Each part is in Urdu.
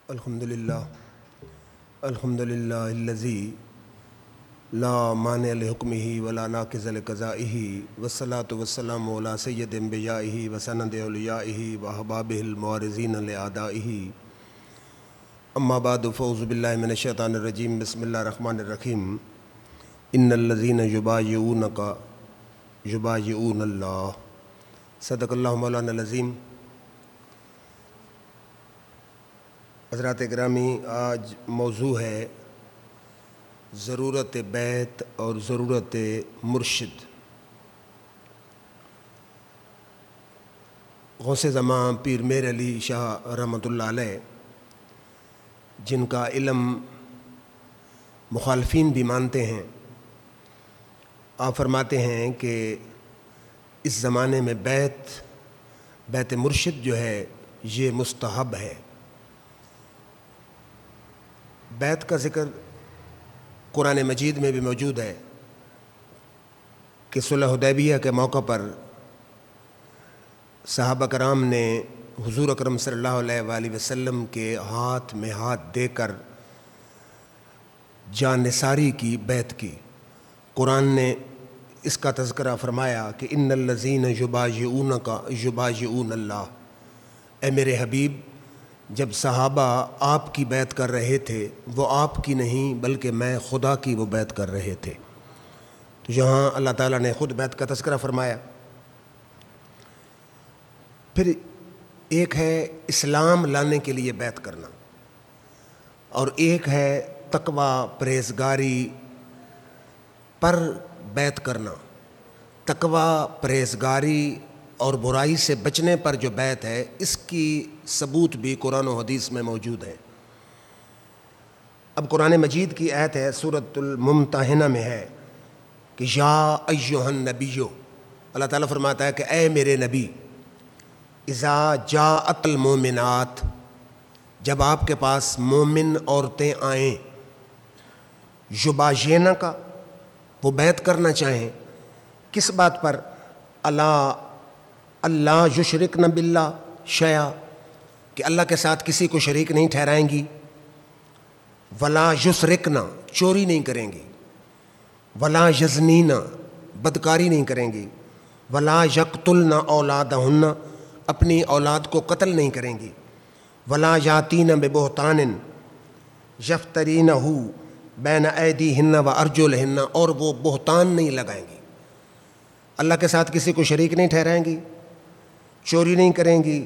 الحمدللہ الذی لا مانع لحکمہ ولا ناقض لقضائہ والصلاة والسلام علی سید انبیائہ وسند اولیائہ واحبابہ المعارضین لأعدائہ اما بعد فاعوذ باللہ من الشیطان الرجیم بسم اللہ الرحمن الرحیم ان الذین یبایعونک یبایعون اللہ صدق اللہ مولانا العظیم۔ حضرات گرامی، آج موضوع ہے ضرورت بیت اور ضرورت مرشد۔ غوث زمان پیر میر علی شاہ رحمۃ اللہ علیہ، جن کا علم مخالفین بھی مانتے ہیں، آپ فرماتے ہیں کہ اس زمانے میں بیت مرشد جو ہے یہ مستحب ہے۔ بیت کا ذکر قرآن مجید میں بھی موجود ہے کہ صلح حدیبیہ کے موقع پر صحابہ کرام نے حضور اکرم صلی اللہ علیہ وآلہ وسلم کے ہاتھ میں ہاتھ دے کر جان نثاری کی بیعت کی۔ قرآن نے اس کا تذکرہ فرمایا کہ ان الذین یبایعونک یبایعون اللہ۔ اے میرے حبیب، جب صحابہ آپ کی بیعت کر رہے تھے وہ آپ کی نہیں بلکہ میں خدا کی وہ بیعت کر رہے تھے۔ تو یہاں اللہ تعالیٰ نے خود بیعت کا تذکرہ فرمایا۔ پھر ایک ہے اسلام لانے کے لیے بیعت کرنا، اور ایک ہے تقوی پرہیزگاری پر بیعت کرنا۔ تقوی پرہیزگاری اور برائی سے بچنے پر جو بیعت ہے، اس کی ثبوت بھی قرآن و حدیث میں موجود ہے۔ اب قرآن مجید کی آیت ہے، سورۃ الممتحنہ میں ہے کہ یا ایھا النبی، اللہ تعالیٰ فرماتا ہے کہ اے میرے نبی، اذا جاءت المؤمنات، جب آپ کے پاس مومن عورتیں آئیں، یبایعنک، وہ بیعت کرنا چاہیں، کس بات پر؟ اللہ یشرکن باللہ شیئا، کہ اللہ کے ساتھ کسی کو شریک نہیں ٹھہرائیں گی، ولا یسرکن، چوری نہیں کریں گی، ولا یزنین، بدکاری نہیں کریں گی، ولا یقتلن اولادہن، اپنی اولاد کو قتل نہیں کریں گی، ولا یاتین ببہتان یفترینہ بین ایدیہن و ارجلہن، اور وہ بہتان نہیں لگائیں گی، اللہ کے ساتھ کسی کو شریک نہیں ٹھہرائیں گی، چوری نہیں کریں گی،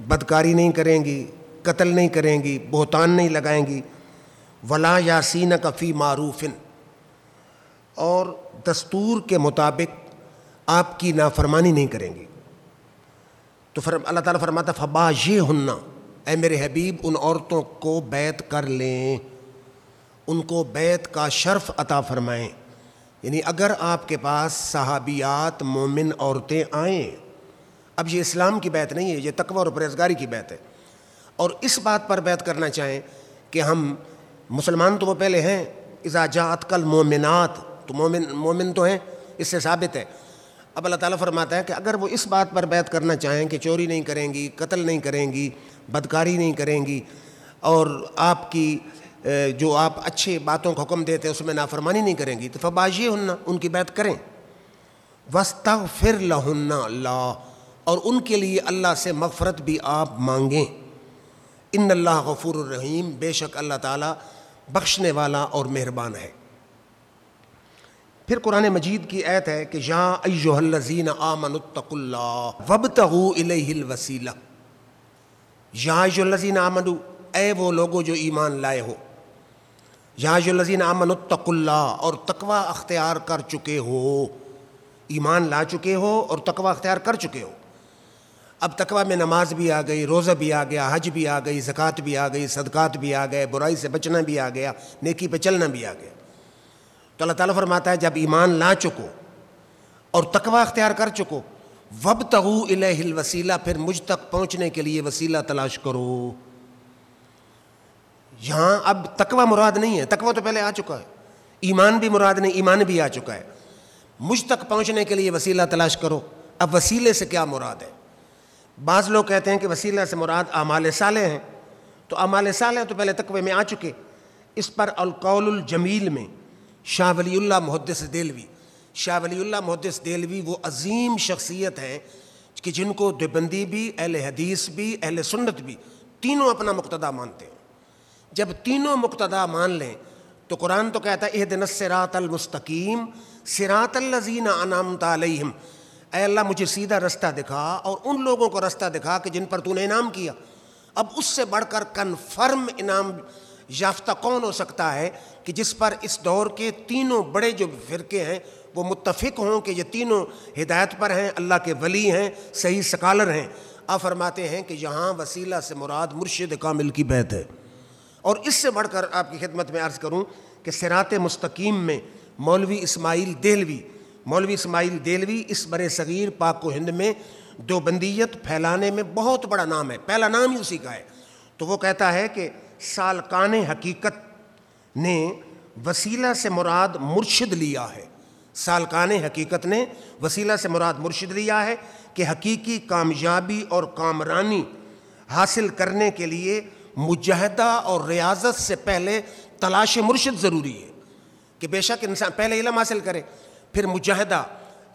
بدکاری نہیں کریں گی، قتل نہیں کریں گی، بہتان نہیں لگائیں گی، ولا یاسینک فی معروف، اور دستور کے مطابق آپ کی نافرمانی نہیں کریں گی۔ تو اللہ تعالیٰ فرماتا فبایعہن، اے میرے حبیب ان عورتوں کو بیعت کر لیں، ان کو بیعت کا شرف عطا فرمائیں۔ یعنی اگر آپ کے پاس صحابیات مومن عورتیں آئیں، اب یہ اسلام کی بیعت نہیں ہے، یہ تقوی اور پرہیزگاری کی بیعت ہے، اور اس بات پر بیعت کرنا چاہیں کہ ہم مسلمان تو وہ پہلے ہیں، اذا جاءت المؤمنات، تو مومن تو ہیں، اس سے ثابت ہے۔ اب اللہ تعالیٰ فرماتا ہے کہ اگر وہ اس بات پر بیعت کرنا چاہیں کہ چوری نہیں کریں گی، قتل نہیں کریں گی، بدکاری نہیں کریں گی، اور آپ کی جو آپ اچھے باتوں کا حکم دیتے ہیں اس میں نافرمانی نہیں کریں گی، تو فبایعہن، ان کی بیعت کریں، واستغفر لہن اللہ، اور ان کے لیے اللہ سے مغفرت بھی آپ مانگیں۔ ان اللہ غفور الرحیم، بے شک اللہ تعالیٰ بخشنے والا اور مہربان ہے۔ پھر قرآن مجید کی آیت ہے کہ یا ایھا الذین آمنوا اتقوا اللہ وابتغوا الیہ الوسیلہ۔ یا ایھا الذین آمنوا، اے وہ لوگوں جو ایمان لائے ہو، یا ایھا الذین آمنوا اتقوا اللہ، اور تقوی اختیار کر چکے ہو، ایمان لا چکے ہو اور تقوی اختیار کر چکے ہو۔ اب تقوی میں نماز بھی آ گئی، روزہ بھی آ گیا، حج بھی آ گئی، زکوٰۃ بھی آ گئی، صدقات بھی آ گئے، برائی سے بچنا بھی آ گیا، نیکی پہ چلنا بھی آ گیا۔ تو اللہ تعالیٰ فرماتا ہے جب ایمان لا چکو اور تقوی اختیار کر چکو، وابتغوا الیہ الوسیلہ، پھر مجھ تک پہنچنے کے لیے وسیلہ تلاش کرو۔ یہاں اب تقوی مراد نہیں ہے، تقوی تو پہلے آ چکا ہے، ایمان بھی مراد نہیں، ایمان بھی آ چکا ہے، مجھ تک پہنچنے کے لیے وسیلہ تلاش کرو۔ اب وسیلے سے کیا مراد ہے؟ بعض لوگ کہتے ہیں کہ وسیلہ سے مراد اعمال صالح ہیں، تو اعمال صالح تو پہلے تقوی میں آ چکے. اس پر القول الجمیل میں شاہ ولی اللہ محدث دہلوی، شاہ ولی اللہ محدث دہلوی وہ عظیم شخصیت ہیں کہ جن کو دیوبندی بھی، اہل حدیث بھی، اہل سنت بھی تینوں اپنا مقتدا مانتے ہیں. جب تینوں مقتدا مان لیں تو قرآن تو کہتا ہے اہدنا الصراط المستقیم صراط الذین انعمت علیہم، اے اللہ مجھے سیدھا رستہ دکھا اور ان لوگوں کو رستہ دکھا کہ جن پر تو نے انعام کیا. اب اس سے بڑھ کر کنفرم انعام یافتہ کون ہو سکتا ہے کہ جس پر اس دور کے تینوں بڑے جو فرقے ہیں وہ متفق ہوں کہ یہ تینوں ہدایت پر ہیں، اللہ کے ولی ہیں، صحیح سکالر ہیں. آپ فرماتے ہیں کہ یہاں وسیلہ سے مراد مرشد کامل کی بیعت ہے. اور اس سے بڑھ کر آپ کی خدمت میں عرض کروں کہ صراط مستقیم میں مولوی اسماعیل دہلوی اس برِ صغیر پاک و ہند میں دیوبندیت پھیلانے میں بہت بڑا نام ہے، پہلا نام ہی اسی کا ہے. تو وہ کہتا ہے کہ سالکان حقیقت نے وسیلہ سے مراد مرشد لیا ہے. سالکان حقیقت نے وسیلہ سے مراد مرشد لیا ہے کہ حقیقی کامیابی اور کامرانی حاصل کرنے کے لیے مجاہدہ اور ریاضت سے پہلے تلاش مرشد ضروری ہے. کہ بے شک انسان پہلے علم حاصل کرے، پھر مجاہدہ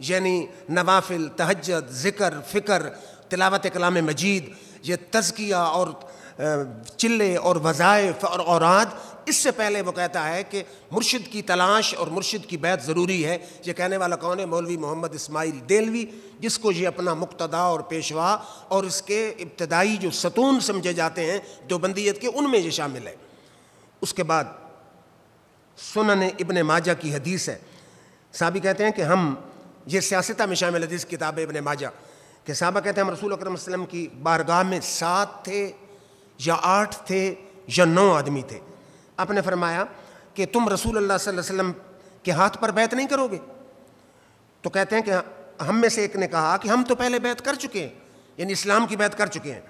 یعنی نوافل، تہجد، ذکر، فکر، تلاوت کلام مجید، یہ تزکیہ اور چلے اور وظائف اور اوراد. اس سے پہلے وہ کہتا ہے کہ مرشد کی تلاش اور مرشد کی بیعت ضروری ہے. یہ کہنے والا کون ہے؟ مولوی محمد اسماعیل دہلوی، جس کو یہ اپنا مقتدا اور پیشوا اور اس کے ابتدائی جو ستون سمجھے جاتے ہیں دیوبندیت کے، ان میں یہ شامل ہے. اس کے بعد سنن ابن ماجہ کی حدیث ہے. صحابی کہتے ہیں کہ ہم، یہ سیاستہ میں شامل حدیث کتاب ابن ماجہ، کہ صحابہ کہتے ہیں ہم رسول اکرم صلی اللہ علیہ وسلم کی بارگاہ میں 7 تھے یا 8 تھے یا 9 آدمی تھے. آپ نے فرمایا کہ تم رسول اللہ صلی اللہ علیہ وسلم کے ہاتھ پر بیعت نہیں کرو گے؟ تو کہتے ہیں کہ ہم میں سے ایک نے کہا کہ ہم تو پہلے بیعت کر چکے ہیں، یعنی اسلام کی بیعت کر چکے ہیں،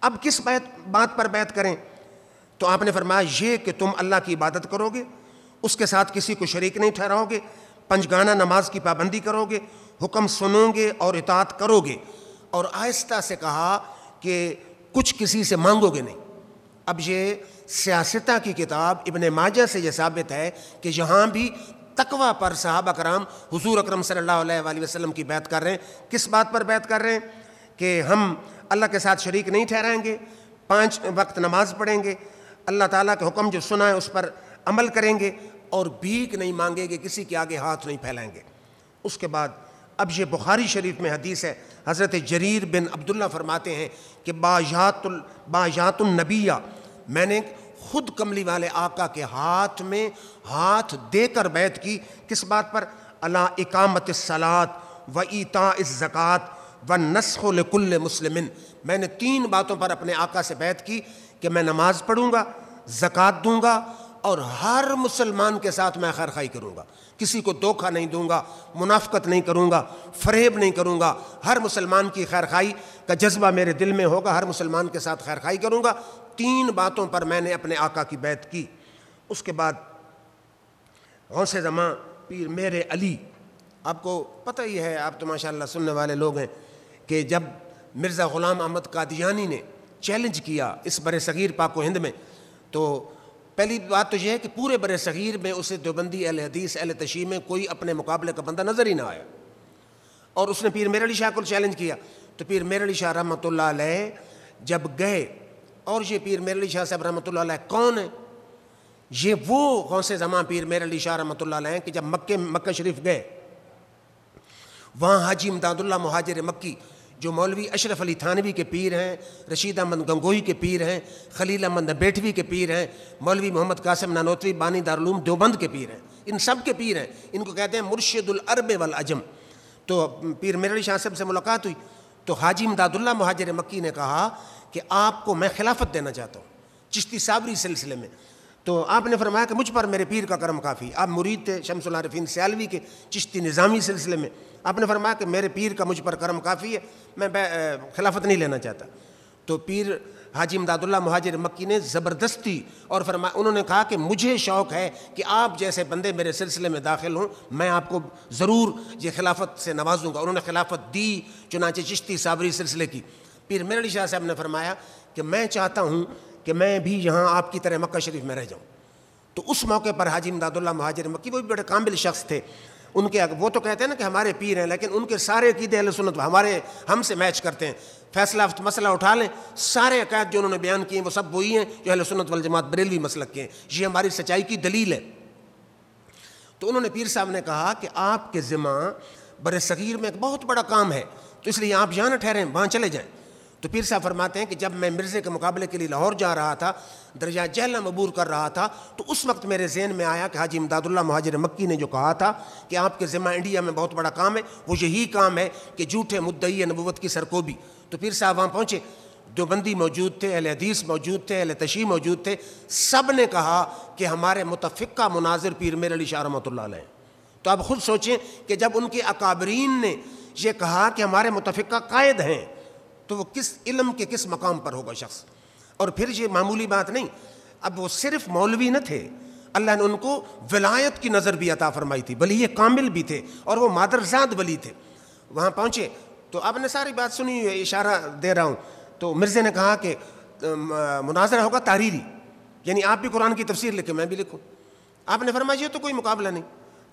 اب کس بات پر بیعت کریں؟ تو آپ نے فرمایا یہ کہ تم اللہ کی عبادت کرو گے، اس کے ساتھ کسی کو شریک نہیں ٹھہراؤ گے، 5 گانہ نماز کی پابندی کرو گے، حکم سنو گے اور اطاعت کرو گے، اور آہستہ سے کہا کہ کچھ کسی سے مانگو گے نہیں. اب یہ سیاستہ کی کتاب ابن ماجہ سے یہ ثابت ہے کہ یہاں بھی تقوی پر صحابہ کرام حضور اکرم صلی اللہ علیہ وآلہ وسلم کی بیعت کر رہے ہیں. کس بات پر بیعت کر رہے ہیں؟ کہ ہم اللہ کے ساتھ شریک نہیں ٹھہرائیں گے، 5 وقت نماز پڑھیں گے، اللہ تعالیٰ کے حکم جو سنا ہے اس پر عمل کریں گے، اور بھیک نہیں مانگیں گے، کسی کے آگے ہاتھ نہیں پھیلائیں گے. اس کے بعد اب یہ بخاری شریف میں حدیث ہے، حضرت جریر بن عبداللہ فرماتے ہیں کہ بایات النبیہ، میں نے خود کملی والے آقا کے ہاتھ میں ہاتھ دے کر بیعت کی. کس بات پر؟ علی اقامت الصلاۃ و ایتاء الزکوٰۃ و نسخ لکل مسلم. میں نے 3 باتوں پر اپنے آقا سے بیعت کی کہ میں نماز پڑھوں گا، زکوٰۃ دوں گا، اور ہر مسلمان کے ساتھ میں خیر خواہی کروں گا، کسی کو دھوکہ نہیں دوں گا، منافقت نہیں کروں گا، فریب نہیں کروں گا، ہر مسلمان کی خیر خواہی کا جذبہ میرے دل میں ہوگا، ہر مسلمان کے ساتھ خیر خواہی کروں گا. 3 باتوں پر میں نے اپنے آقا کی بیعت کی. اس کے بعد غوث زماں پیر میر علی، آپ کو پتہ ہی ہے، آپ تو ماشاءاللہ سننے والے لوگ ہیں، کہ جب مرزا غلام احمد قادیانی نے چیلنج کیا اس برِ صغیر پاک و ہند میں، تو پہلی بات تو یہ ہے کہ پورے برِ صغیر میں اسے دیوبندی، اہل حدیث، اہل تشیع میں کوئی اپنے مقابلے کا بندہ نظر ہی نہ آیا. اور اس نے پیر میر علی شاہ کو چیلنج کیا. تو پیر میر علی شاہ رحمۃ اللہ علیہ جب گئے، اور یہ پیر میر علی شاہ صاحب رحمۃ اللہ علیہ کون ہے؟ یہ وہ غوث زماں پیر میر علی شاہ رحمۃ اللہ علیہ کہ جب مکہ شریف گئے، وہاں حاجی امداد اللہ مہاجر مکی جو مولوی اشرف علی تھانوی کے پیر ہیں، رشید احمد گنگوئی کے پیر ہیں، خلیل احمد بیٹھوی کے پیر ہیں، مولوی محمد قاسم نانوتوی بانی دارالعلوم دیوبند کے پیر ہیں، ان سب کے پیر ہیں. ان کو کہتے ہیں مرشد العرب والعجم. تو پیر میر علی شاہ صاحب سے ملاقات ہوئی تو حاجی امداد اللہ مہاجر مکی نے کہا کہ آپ کو میں خلافت دینا چاہتا ہوں چشتی صابری سلسلے میں. تو آپ نے فرمایا کہ مجھ پر میرے پیر کا کرم کافی. آپ مرید تھے شمس العارفین سیالوی کے چشتی نظامی سلسلے میں. آپ نے فرمایا کہ میرے پیر کا مجھ پر کرم کافی ہے، میں خلافت نہیں لینا چاہتا. تو پیر حاجی امداد اللہ مہاجر مکی نے زبردستی اور فرمایا، انہوں نے کہا کہ مجھے شوق ہے کہ آپ جیسے بندے میرے سلسلے میں داخل ہوں، میں آپ کو ضرور یہ خلافت سے نوازوں گا. انہوں نے خلافت دی، چنانچہ چشتی صابری سلسلے کی. پیر میر علی شاہ صاحب نے فرمایا کہ میں چاہتا ہوں کہ میں بھی یہاں آپ کی طرح مکہ شریف میں رہ جاؤں. تو اس موقع پر حاجی امداد اللہ مہاجر مکی وہ بھی بڑے کامل شخص تھے. ان کے وہ تو کہتے ہیں نا کہ ہمارے پیر ہیں، لیکن ان کے سارے عقیدے اہل سنت ہم سے میچ کرتے ہیں. فیصلہ مسئلہ اٹھا لیں، سارے عقائد جو انہوں نے بیان کیے ہیں وہ سب وہی ہیں جو اہل سنت والجماعت بریلوی مسلک کے ہیں. یہ ہماری سچائی کی دلیل ہے. تو انہوں نے پیر صاحب نے کہا کہ آپ کے ذمہ بر صغیر میں ایک بہت بڑا کام ہے، تو اس لیے آپ یہاں نہ ٹھہریں، وہاں چلے جائیں. تو پیر صاحب فرماتے ہیں کہ جب میں مرزے کے مقابلے کے لیے لاہور جا رہا تھا، درجہ جہلم عبور کر رہا تھا، تو اس وقت میرے ذہن میں آیا کہ حاجی امداد اللہ مہاجر مکی نے جو کہا تھا کہ آپ کے ذمہ انڈیا میں بہت بڑا کام ہے، وہ یہی کام ہے کہ جھوٹے مدعی نبوت کی سرکوبی. تو پیر صاحب وہاں پہنچے، دیوبندی موجود تھے، اہل حدیث موجود تھے، اہل تشیع موجود تھے. سب نے کہا کہ ہمارے متفقہ مناظر پیر میر علی شاہ رحمۃ اللہ علیہ. تو آپ خود سوچیں کہ جب ان کے اکابرین نے یہ کہا کہ ہمارے متفقہ قائد ہیں، تو وہ کس علم کے کس مقام پر ہوگا شخص. اور پھر یہ معمولی بات نہیں، اب وہ صرف مولوی نہ تھے، اللہ نے ان کو ولایت کی نظر بھی عطا فرمائی تھی، بلی یہ کامل بھی تھے اور وہ مادرزاد ولی تھے. وہاں پہنچے تو آپ نے ساری بات سنی ہے، اشارہ دے رہا ہوں. تو مرزے نے کہا کہ مناظرہ ہوگا تحریری، یعنی آپ بھی قرآن کی تفسیر لکھیں میں بھی لکھوں. آپ نے فرمایا یہ تو کوئی مقابلہ نہیں.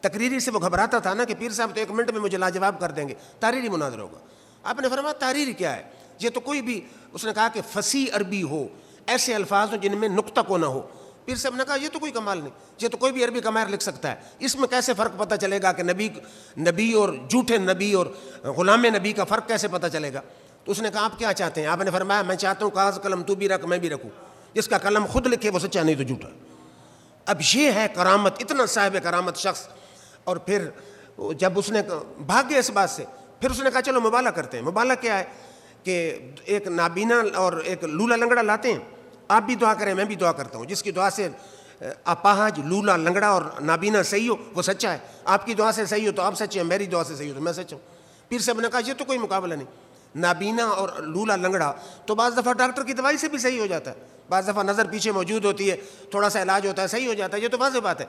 تقریری سے وہ گھبراتا تھا نا کہ پیر صاحب تو 1 منٹ میں مجھے لاجواب کر دیں گے، تحریری مناظرہ ہوگا. آپ نے فرمایا تحریری کیا ہے؟ یہ تو کوئی بھی، اس نے کہا کہ فصیح عربی ہو، ایسے الفاظ ہوں جن میں نقطہ کو نہ ہو. پیر صاحب نے کہا یہ تو کوئی کمال نہیں، یہ تو کوئی بھی عربی کا ماہر لکھ سکتا ہے. اس میں کیسے فرق پتہ چلے گا کہ نبی اور جھوٹے نبی اور غلام نبی کا فرق کیسے پتہ چلے گا؟ تو اس نے کہا آپ کیا چاہتے ہیں؟ آپ نے فرمایا میں چاہتا ہوں کاغذ قلم تو بھی رکھ میں بھی رکھوں، جس کا قلم خود لکھے وہ سچا نہیں تو جھوٹا. اب یہ ہے کرامت، اتنا صاحب کرامت شخص. اور پھر جب اس نے بھاگ گیا اس بات سے، پھر اس نے کہا چلو مبالہ کرتے ہیں. مبالہ کیا ہے کہ ایک نابینا اور ایک لولا لنگڑا لاتے ہیں، آپ بھی دعا کریں میں بھی دعا کرتا ہوں، جس کی دعا سے اپاہج لولا لنگڑا اور نابینا صحیح ہو وہ سچا ہے. آپ کی دعا سے صحیح ہو تو آپ سچے ہیں، میری دعا سے صحیح ہو تو میں سچا ہوں. پیر صاحب نے کہا یہ تو کوئی مقابلہ نہیں. نابینا اور لولا لنگڑا تو بعض دفعہ ڈاکٹر کی دوائی سے بھی صحیح ہو جاتا ہے، بعض دفعہ نظر پیچھے موجود ہوتی ہے، تھوڑا سا علاج ہوتا ہے صحیح ہو جاتا ہے، یہ تو واضح بات ہے.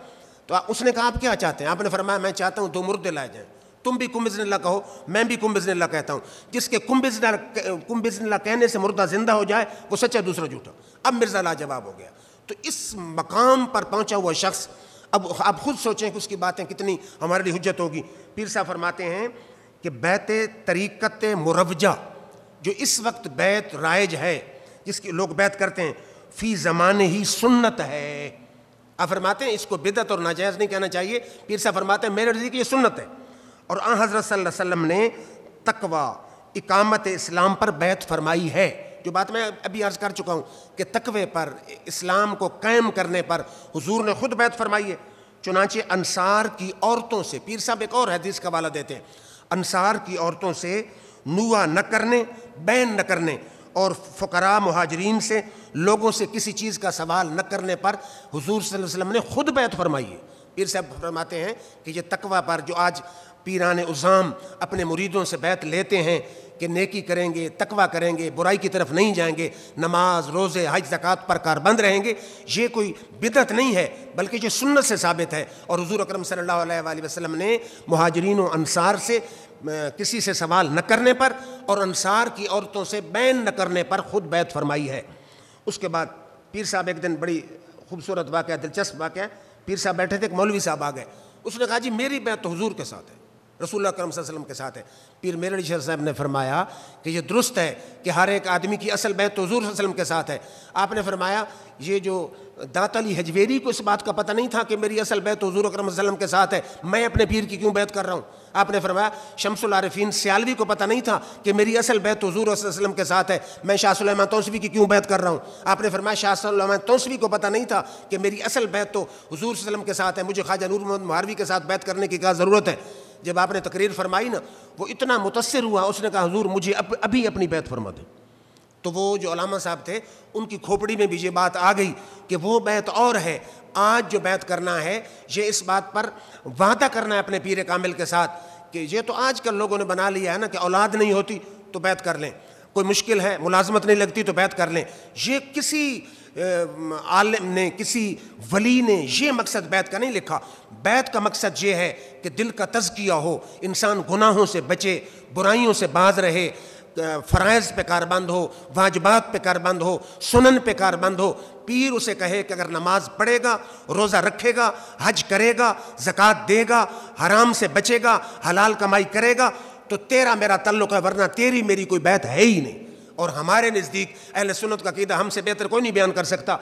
تو اس نے کہا آپ کیا چاہتے ہیں؟ آپ نے فرمایا میں چاہتا ہوں 2 مردے لائے جائیں، تم بھی کم بزن اللہ کہو میں بھی کم بزن اللہ کہتا ہوں. جس کے کم بزن اللہ کہنے سے مردہ زندہ ہو جائے وہ سچا دوسرا جھوٹا. اب مرزا لاجواب ہو گیا. تو اس مقام پر پہنچا ہوا شخص، اب آپ خود سوچیں کہ اس کی باتیں کتنی ہمارے لیے حجت ہوگی. پیر صاحب فرماتے ہیں کہ بیت طریقت مروجہ جو اس وقت بیت رائج ہے، جس کی لوگ بیت کرتے ہیں، فی زمانے ہی سنت ہے. آپ فرماتے ہیں اس کو بدعت اور ناجائز نہیں کہنا چاہیے. پیر صاحب فرماتے ہیں میرے نزدیک یہ سنت ہے. اور آن حضرت صلی اللہ علیہ وسلم نے تقوی اقامت اسلام پر بیعت فرمائی ہے، جو بات میں ابھی عرض کر چکا ہوں کہ تقوی پر، اسلام کو قائم کرنے پر حضور نے خود بیعت فرمائی ہے. چنانچہ انصار کی عورتوں سے، پیر صاحب ایک اور حدیث کا حوالہ دیتے ہیں، انصار کی عورتوں سے نوح نہ کرنے، بین نہ کرنے، اور فقراء مہاجرین سے لوگوں سے کسی چیز کا سوال نہ کرنے پر حضور صلی اللہ علیہ وسلم نے خود بیعت فرمائی ہے. پیر صاحب فرماتے ہیں کہ یہ تقوی پر جو آج پیران عظام اپنے مریدوں سے بیعت لیتے ہیں کہ نیکی کریں گے، تقوی کریں گے، برائی کی طرف نہیں جائیں گے، نماز روزے حج زکوٰۃ پر کاربند رہیں گے، یہ کوئی بدعت نہیں ہے بلکہ یہ سنت سے ثابت ہے. اور حضور اکرم صلی اللہ علیہ وآلہ وسلم نے مہاجرین و انصار سے کسی سے سوال نہ کرنے پر اور انصار کی عورتوں سے بین نہ کرنے پر خود بیعت فرمائی ہے. اس کے بعد پیر صاحب ایک دن، بڑی خوبصورت واقعہ، دلچسپ واقعہ، پیر صاحب بیٹھے تھے، ایک مولوی صاحب آ گئے. اس نے کہا جی میری بیعت تو حضور کے ساتھ ہے، رسول اللہ کرم صلی اللہ علیہ وسلم کے ساتھ ہے. پیر میر علی شاہ صاحب نے فرمایا کہ یہ درست ہے کہ ہر ایک آدمی کی اصل بیعت تو حضور صلی اللہ علیہ وسلم کے ساتھ ہے. آپ نے فرمایا یہ جو داتا علی حجویری کو اس بات کا پتہ نہیں تھا کہ میری اصل بیعت تو حضور اکرم صلی اللہ علیہ وسلم کے ساتھ ہے، میں اپنے پیر کی کیوں بیعت کر رہا ہوں؟ آپ نے فرمایا شمس العارفین سیالوی کو پتہ نہیں تھا کہ میری اصل بیعت تو حضور صلی اللہ علیہ وسلم کے ساتھ ہے، میں شاہ سلیمان توسوی کی کیوں بیعت کر رہا ہوں؟ آپ نے فرمایا شاہ سلیمان توسوی کو پتہ نہیں تھا کہ میری اصل بیعت تو حضور صلی اللہ علیہ وسلم کے ساتھ ہے، مجھے خواجہ نور محمد مہاروی کے ساتھ بیعت کرنے کی کیا ضرورت ہے؟ جب آپ نے تقریر فرمائی نا، وہ اتنا متاثر ہوا، اس نے کہا حضور مجھے ابھی اپنی بیعت فرما دیں. تو وہ جو علامہ صاحب تھے ان کی کھوپڑی میں بھی یہ بات آ گئی کہ وہ بیعت اور ہے، آج جو بیعت کرنا ہے یہ اس بات پر وعدہ کرنا ہے اپنے پیر کامل کے ساتھ کہ یہ تو آج کل لوگوں نے بنا لیا ہے نا کہ اولاد نہیں ہوتی تو بیعت کر لیں، کوئی مشکل ہے ملازمت نہیں لگتی تو بیعت کر لیں. یہ کسی عالم نے، کسی ولی نے یہ مقصد بیعت کا نہیں لکھا. بیعت کا مقصد یہ ہے کہ دل کا تزکیہ ہو، انسان گناہوں سے بچے، برائیوں سے باز رہے، فرائض پہ کاربند ہو، واجبات پہ کاربند ہو، سنن پہ کاربند ہو، پیر اسے کہے کہ اگر نماز پڑھے گا، روزہ رکھے گا، حج کرے گا، زکوٰۃ دے گا، حرام سے بچے گا، حلال کمائی کرے گا تو تیرا میرا تعلق ہے، ورنہ تیری میری کوئی بیعت ہے ہی نہیں۔ اور ہمارے نزدیک اہل سنت کا عقیدہ ہم سے بہتر کوئی نہیں بیان کر سکتا۔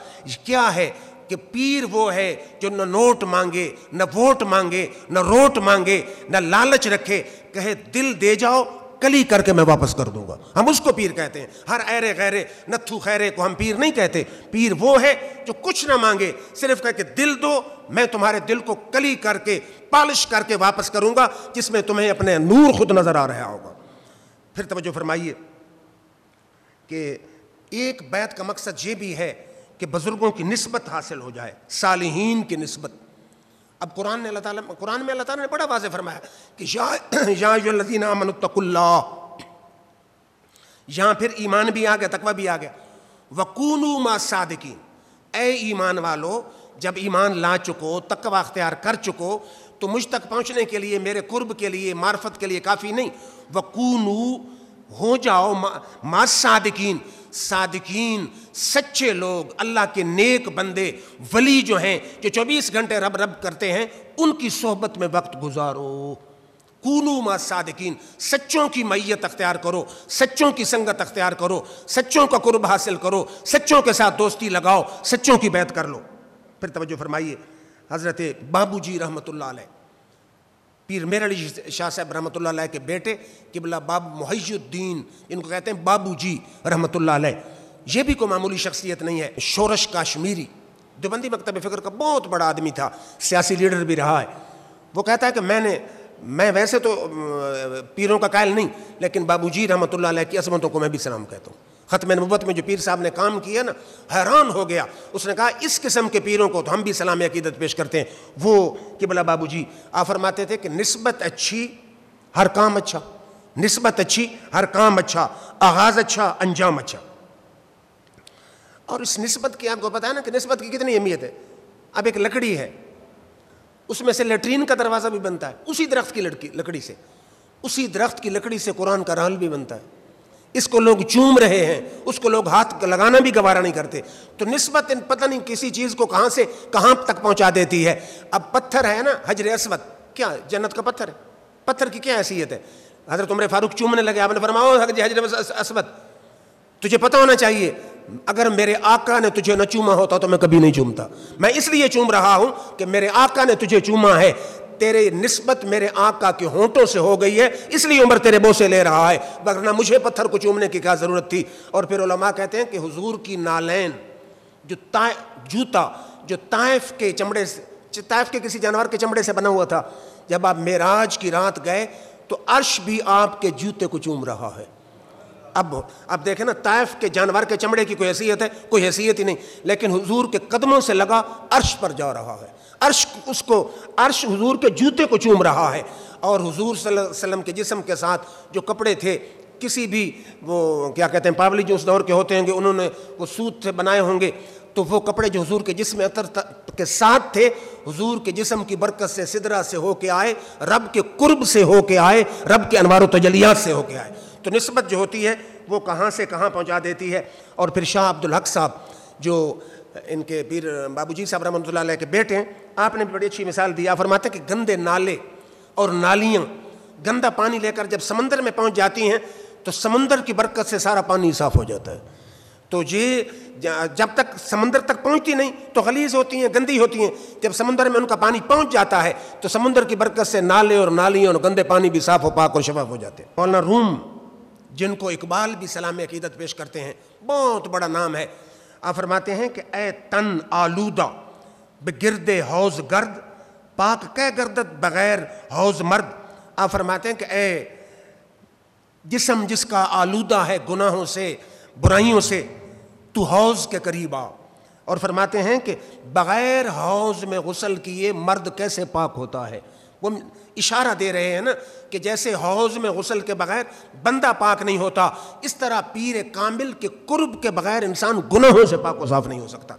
کیا ہے کہ پیر وہ ہے جو نہ نوٹ مانگے، نہ ووٹ مانگے، نہ روٹ مانگے، نہ لالچ رکھے، کہے دل دے جاؤ، کلی کر کے میں واپس کر دوں گا، ہم اس کو پیر کہتے ہیں۔ ہر ایرے غیرے نتھو خیرے کو ہم پیر نہیں کہتے۔ پیر وہ ہے جو کچھ نہ مانگے، صرف کہہ کہ دل دو، میں تمہارے دل کو کلی کر کے پالش کر کے واپس کروں گا، جس میں تمہیں اپنے نور خود نظر آ رہا ہوگا۔ پھر توجہ فرمائیے کہ ایک بیعت کا مقصد یہ بھی ہے کہ بزرگوں کی نسبت حاصل ہو جائے، صالحین کی نسبت۔ اب قرآن میں اللہ تعالیٰ نے بڑا واضح فرمایا کہ یا ایھا الذین آمنوا اتقوا اللہ، یہاں پھر ایمان بھی آ گیا، تقویٰ بھی آ گیا۔ وکونوا مع الصادقین، اے ایمان والو جب ایمان لا چکو، تقویٰ اختیار کر چکو تو مجھ تک پہنچنے کے لیے، میرے قرب کے لیے، معرفت کے لیے کافی نہیں، وکونوا ہو جاؤ مع الصادقین، صادقین سچے لوگ، اللہ کے نیک بندے، ولی جو ہیں، جو 24 گھنٹے رب رب کرتے ہیں، ان کی صحبت میں وقت گزارو۔ کونوا مع الصادقین، سچوں کی معیت اختیار کرو، سچوں کی سنگت اختیار کرو، سچوں کا قرب حاصل کرو، سچوں کے ساتھ دوستی لگاؤ، سچوں کی بیعت کر لو۔ پھر توجہ فرمائیے، حضرت بابو جی رحمۃ اللہ علیہ، پیر میر علی شاہ صاحب رحمۃ اللہ علیہ کے بیٹے قبلہ باب محی الدین، ان کو کہتے ہیں بابو جی رحمۃ اللہ علیہ، یہ بھی کوئی معمولی شخصیت نہیں ہے۔ شورش کاشمیری دیوبندی مکتب فکر کا بہت بڑا آدمی تھا، سیاسی لیڈر بھی رہا ہے۔ وہ کہتا ہے کہ میں ویسے تو پیروں کا قائل نہیں، لیکن بابو جی رحمۃ اللہ علیہ کی عظمتوں کو میں بھی سلام کہتا ہوں۔ ختم نبوت میں جو پیر صاحب نے کام کیا نا، حیران ہو گیا۔ اس نے کہا اس قسم کے پیروں کو تو ہم بھی سلام عقیدت پیش کرتے ہیں۔ وہ قبلہ بابو جی آپ فرماتے تھے کہ نسبت اچھی ہر کام اچھا، نسبت اچھی ہر کام اچھا، آغاز اچھا انجام اچھا۔ اور اس نسبت کی آپ کو پتہ ہے نا کہ نسبت کی کتنی اہمیت ہے۔ اب ایک لکڑی ہے، اس میں سے لیٹرین کا دروازہ بھی بنتا ہے، اسی درخت کی لکڑی سے، اسی درخت کی لکڑی سے قرآن کا رحل بھی بنتا ہے۔ اس کو لوگ چوم رہے ہیں، اس کو لوگ ہاتھ لگانا بھی گوارا نہیں کرتے۔ تو نسبت پتہ نہیں کسی چیز کو کہاں سے کہاں تک پہنچا دیتی ہے۔ اب پتھر ہے نا حجر اسود، کیا جنت کا پتھر ہے؟ پتھر کی کیا حیثیت ہے؟ حضرت عمر فاروق چومنے لگے، آپ نے فرمایا حجر اسود تجھے پتہ ہونا چاہیے، اگر میرے آقا نے تجھے نہ چوما ہوتا تو میں کبھی نہیں چومتا۔ میں اس لیے چوم رہا ہوں کہ میرے آقا نے تجھے چوما ہے، تیرے نسبت میرے آقا کے ہونٹوں سے ہو گئی ہے، اس لیے عمر تیرے بوسے لے رہا ہے، ورنہ مجھے پتھر کو چومنے کی کیا ضرورت تھی۔ اور پھر علماء کہتے ہیں کہ حضور کی نالین، جو جوتا جو طائف کے چمڑے سے، طائف کے کسی جانور کے چمڑے سے بنا ہوا تھا، جب آپ معراج کی رات گئے تو عرش بھی آپ کے جوتے کو چوم رہا ہے۔ اب دیکھیں نا، طائف کے جانور کے چمڑے کی کوئی حیثیت ہے؟ کوئی حیثیت ہی نہیں، لیکن حضور کے قدموں سے لگا عرش پر جا رہا ہے، عرش حضور کے جوتے کو چوم رہا ہے۔ اور حضور صلی اللہ علیہ وسلم کے جسم کے ساتھ جو کپڑے تھے، کسی بھی وہ کیا کہتے ہیں پاولی جو اس دور کے ہوتے ہیں کہ انہوں نے وہ سوت سے بنائے ہوں گے، تو وہ کپڑے جو حضور کے جسم عطر کے ساتھ تھے، حضور کے جسم کی برکت سے سدرہ سے ہو کے آئے، رب کے قرب سے ہو کے آئے، رب کے انوار و تجلیات سے ہو کے آئے۔ تو نسبت جو ہوتی ہے وہ کہاں سے کہاں پہنچا دیتی ہے۔ اور پھر شاہ عبدالحق صاحب جو ان کے پیر بابو جی صاحب رحمۃ اللہ علیہ کے بیٹے ہیں، آپ نے بھی بڑی اچھی مثال دی۔ آپ فرماتے ہیں کہ گندے نالے اور نالیاں گندا پانی لے کر جب سمندر میں پہنچ جاتی ہیں تو سمندر کی برکت سے سارا پانی صاف ہو جاتا ہے۔ تو یہ جب تک سمندر تک پہنچتی نہیں تو غلیظ ہوتی ہیں، گندی ہوتی ہیں۔ جب سمندر میں ان کا پانی پہنچ جاتا ہے تو سمندر کی برکت سے نالے اور نالیاں اور گندے پانی بھی صاف و پاک اور شفاف ہو جاتے ہیں۔ مولانا روم جن کو اقبال بھی سلام عقیدت پیش کرتے ہیں، بہت بڑا نام ہے۔ آپ فرماتے ہیں کہ اے تن آلودہ بگرد حوض گرد، پاک کہ گردت بغیر حوض مرد۔ آپ فرماتے ہیں کہ اے جسم جس کا آلودہ ہے گناہوں سے، برائیوں سے، تو حوض کے قریب آ۔ اور فرماتے ہیں کہ بغیر حوض میں غسل کیے مرد کیسے پاک ہوتا ہے۔ وہ اشارہ دے رہے ہیں نا کہ جیسے حوض میں غسل کے بغیر بندہ پاک نہیں ہوتا، اس طرح پیر کامل کے قرب کے بغیر انسان گناہوں سے پاک و صاف نہیں ہو سکتا۔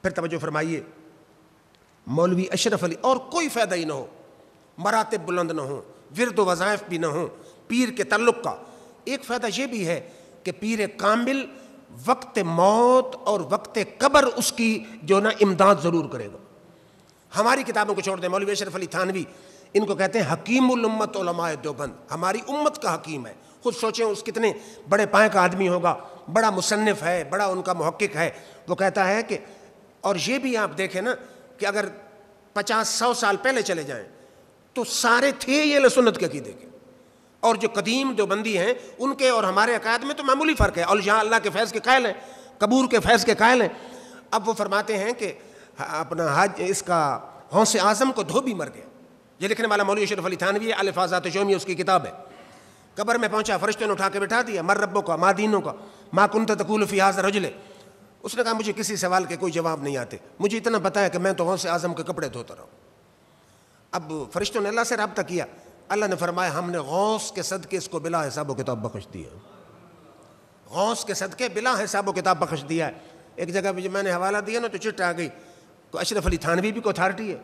پھر توجہ فرمائیے، مولوی اشرف علی، اور کوئی فائدہ ہی نہ ہو، مراتب بلند نہ ہوں، ورد و وظائف بھی نہ ہوں، پیر کے تعلق کا ایک فائدہ یہ بھی ہے کہ پیر کامل وقت موت اور وقت قبر اس کی جو نا امداد ضرور کرے گا. ہماری کتابوں کو چھوڑ دیں, مولوی اشرف علی تھانوی ان کو کہتے ہیں حکیم الامت علماء دیوبند, ہماری امت کا حکیم ہے. خود سوچیں اس کتنے بڑے پائے کا آدمی ہوگا, بڑا مصنف ہے, بڑا ان کا محقق ہے. وہ کہتا ہے کہ اور یہ بھی آپ دیکھیں نا کہ اگر 50-100 سال پہلے چلے جائیں تو سارے تھے یہ اہل سنت کے عقیدے کے, اور جو قدیم دیوبندی ہیں ان کے اور ہمارے عقائد میں تو معمولی فرق ہے. اولیاء اللہ کے فیض کے قائل ہیں, قبور کے فیض کے قائل ہیں. اب وہ فرماتے ہیں کہ اپنا حج اس کا غوث اعظم کو دھوبی مر گیا. یہ لکھنے والا مولوی اشرف علی تھانوی, الفاظات شومی اس کی کتاب ہے. قبر میں پہنچا, فرشتوں نے اٹھا کے بٹھا دیا, مر ربوں کا, ما دینوں کا, ما کنت تقول فی ھذا الرجل. اس نے کہا مجھے کسی سوال کے کوئی جواب نہیں آتے, مجھے اتنا پتا ہے کہ میں تو غوث اعظم کے کپڑے دھوتا رہا ہوں. اب فرشتوں نے اللہ سے رابطہ کیا, اللہ نے فرمایا ہم نے غوث کے صدقے اس کو بلا حساب و کتاب بخش دیا. غوث کے صدقے بلا حساب و کتاب بخش دیا ہے. ایک جگہ پہ جب میں نے حوالہ دیا نا تو چٹ آ گئی, اشرف علی تھانوی بھی کوئی اتھارٹی ہے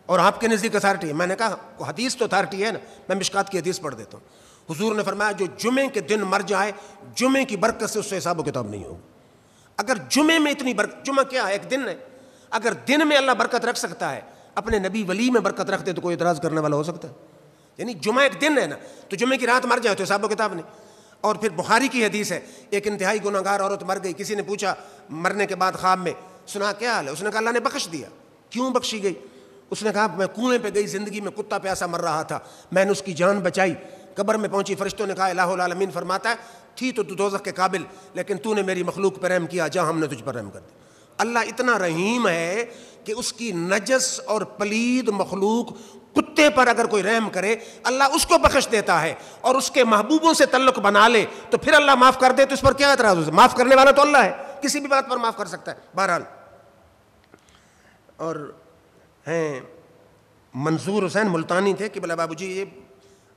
اور آپ کے نزدیک اتھارٹی ہے. میں نے کہا حدیث تو اتھارٹی ہے نا, میں مشکات کی حدیث پڑھ دیتا ہوں. حضور نے فرمایا جو جمعے کے دن مر جائے جمعے کی برکت سے اس سے حساب و کتاب نہیں ہوگا. اگر جمعے میں اتنی برکت, جمعہ کیا ہے ایک دن ہے, اگر دن میں اللہ برکت رکھ سکتا ہے, اپنے نبی ولی میں برکت رکھ دے تو کوئی اعتراض کرنے والا ہو سکتا ہے؟ یعنی جمعہ ایک دن ہے نا, تو جمعے کی رات مر جائے تو حساب و کتاب نہیں. اور پھر بخاری کی حدیث ہے, ایک انتہائی گناہگار عورت مر گئی, کسی نے پوچھا مرنے کے بعد خواب میں, سنا کیا حال ہے؟ اس نے کہا اللہ نے بخش دیا. کیوں بخشی گئی؟ اس نے کہا میں کنویں پہ گئی, زندگی میں کتا پیاسا مر رہا تھا, میں نے اس کی جان بچائی. قبر میں پہنچی, فرشتوں نے کہا الہ العالمین فرماتا ہے تھی تو دوزخ کے قابل, لیکن تو نے میری مخلوق پر رحم کیا, جہاں ہم نے تجھ پر رحم کر دیا. اللہ اتنا رحیم ہے کہ اس کی نجس اور پلید مخلوق کتے پر اگر کوئی رحم کرے اللہ اس کو بخش دیتا ہے, اور اس کے محبوبوں سے تعلق بنا لے تو پھر اللہ معاف کر دے, تو اس پر کیا اعتراض ہو؟ معاف کرنے والا تو اللہ ہے, کسی بھی بات پر معاف کر سکتا ہے. بہرحال, اور ہیں منظور حسین ملتانی تھے کہ بلا بابو جی, یہ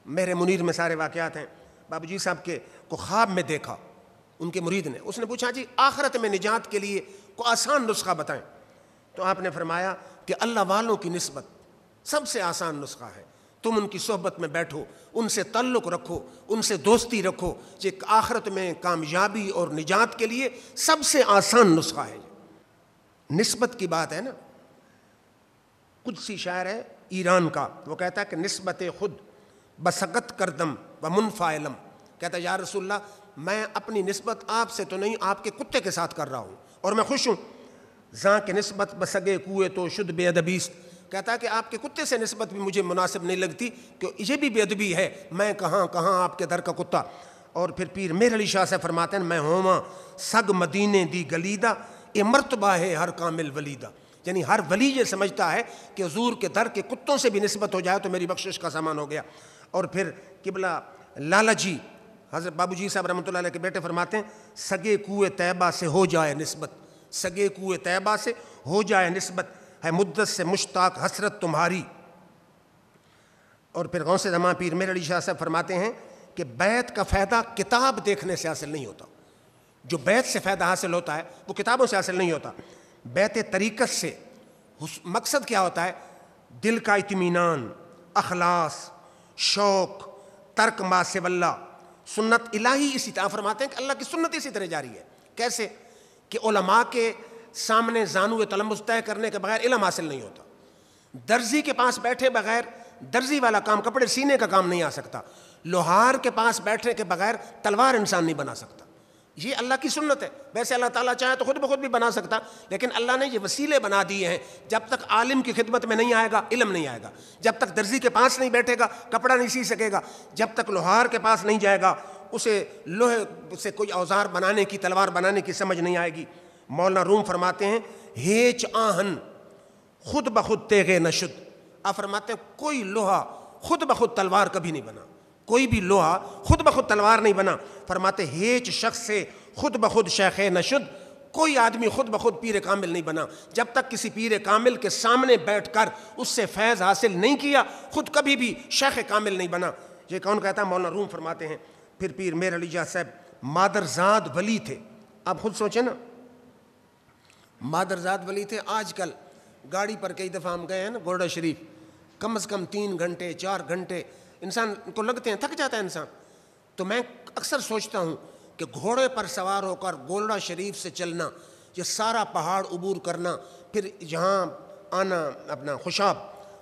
مہر منیر میں سارے واقعات ہیں. بابو جی صاحب کے کو خواب میں دیکھا ان کے مرید نے, اس نے پوچھا جی آخرت میں نجات کے لیے کوئی آسان نسخہ بتائیں. تو آپ نے فرمایا کہ اللہ والوں کی نسبت سب سے آسان نسخہ ہے, تم ان کی صحبت میں بیٹھو, ان سے تعلق رکھو, ان سے دوستی رکھو, یہ آخرت میں کامیابی اور نجات کے لیے سب سے آسان نسخہ ہے. نسبت کی بات ہے نا, قدسی شاعر ہے ایران کا, وہ کہتا ہے کہ نسبت خود بسقط کردم و منفعلم, کہتا ہے یا رسول اللہ میں اپنی نسبت آپ سے تو نہیں, آپ کے کتے کے ساتھ کر رہا ہوں اور میں خوش ہوں. زاں کے نسبت بسگے کوئے تو شد بے ادبیست, کہتا ہے کہ آپ کے کتے سے نسبت بھی مجھے مناسب نہیں لگتی کہ یہ بھی بے ادبی ہے, میں کہاں کہاں آپ کے در کا کتا. اور پھر پیر مہر علی شاہ سے فرماتے ہیں میں ہوواں سگ مدینے دی گلیدہ, اے مرتبہ ہے ہر کامل ولیدہ. یعنی ہر ولی یہ سمجھتا ہے کہ حضور کے در کے کتوں سے بھی نسبت ہو جائے تو میری بخشش کا سامان ہو گیا. اور پھر قبلہ لالا جی حضرت بابو جی صاحب رحمۃ اللہ علیہ کے بیٹے فرماتے ہیں سگے کوئے طیبہ سے ہو جائے نسبت, سگے کوئے طیبہ سے ہو جائے نسبت, ہے مدت سے مشتاق حسرت تمہاری. اور پھر غوث زمان پیر مہر علی شاہ صاحب فرماتے ہیں کہ بیت کا فائدہ کتاب دیکھنے سے حاصل نہیں ہوتا. جو بیت سے فائدہ حاصل ہوتا ہے وہ کتابوں سے حاصل نہیں ہوتا. بیت طریقت سے مقصد کیا ہوتا ہے؟ دل کا اطمینان, اخلاص, شوق, ترک ما سوی اللہ, سنت الہی. اسی طرح فرماتے ہیں کہ اللہ کی سنت اسی طرح جاری ہے. کیسے کہ علماء کے سامنے زانو تلمس طے کرنے کے بغیر علم حاصل نہیں ہوتا. درزی کے پاس بیٹھے بغیر درزی والا کام, کپڑے سینے کا کام نہیں آ سکتا. لوہار کے پاس بیٹھنے کے بغیر تلوار انسان نہیں بنا سکتا. یہ اللہ کی سنت ہے. ویسے اللہ تعالیٰ چاہے تو خود بخود بھی بنا سکتا, لیکن اللہ نے یہ وسیلے بنا دیے ہیں. جب تک عالم کی خدمت میں نہیں آئے گا علم نہیں آئے گا, جب تک درزی کے پاس نہیں بیٹھے گا کپڑا نہیں سی سکے گا, جب تک لوہار کے پاس نہیں جائے گا اسے لوہے سے کوئی اوزار بنانے کی, تلوار بنانے کی سمجھ نہیں آئے گی. مولانا روم فرماتے ہیں ہیچ آہن خود بخود تیغے نشد. آپ فرماتے ہیں کوئی لوہا خود بخود تلوار کبھی نہیں بنا, کوئی بھی لوہا خود بخود تلوار نہیں بنا. فرماتے ہیچ شخص سے خود بخود شیخ نشد, کوئی آدمی خود بخود پیر کامل نہیں بنا. جب تک کسی پیر کامل کے سامنے بیٹھ کر اس سے فیض حاصل نہیں کیا خود کبھی بھی شیخ کامل نہیں بنا. یہ کون کہتا ہے؟ مولانا روم فرماتے ہیں. پھر پیر مہر علی شاہ صاحب مادرزاد ولی تھے. آپ خود سوچیں نا, مادرزاد ولی تھے. آج کل گاڑی پر کئی دفعہ ہم گئے ہیں نا گورڈا شریف, کم از کم 3 گھنٹے 4 گھنٹے انسان کو لگتے ہیں, تھک جاتا ہے انسان. تو میں اکثر سوچتا ہوں کہ گھوڑے پر سوار ہو کر گولڑا شریف سے چلنا، یہ سارا پہاڑ عبور کرنا، پھر جہاں آنا اپنا خوشاب،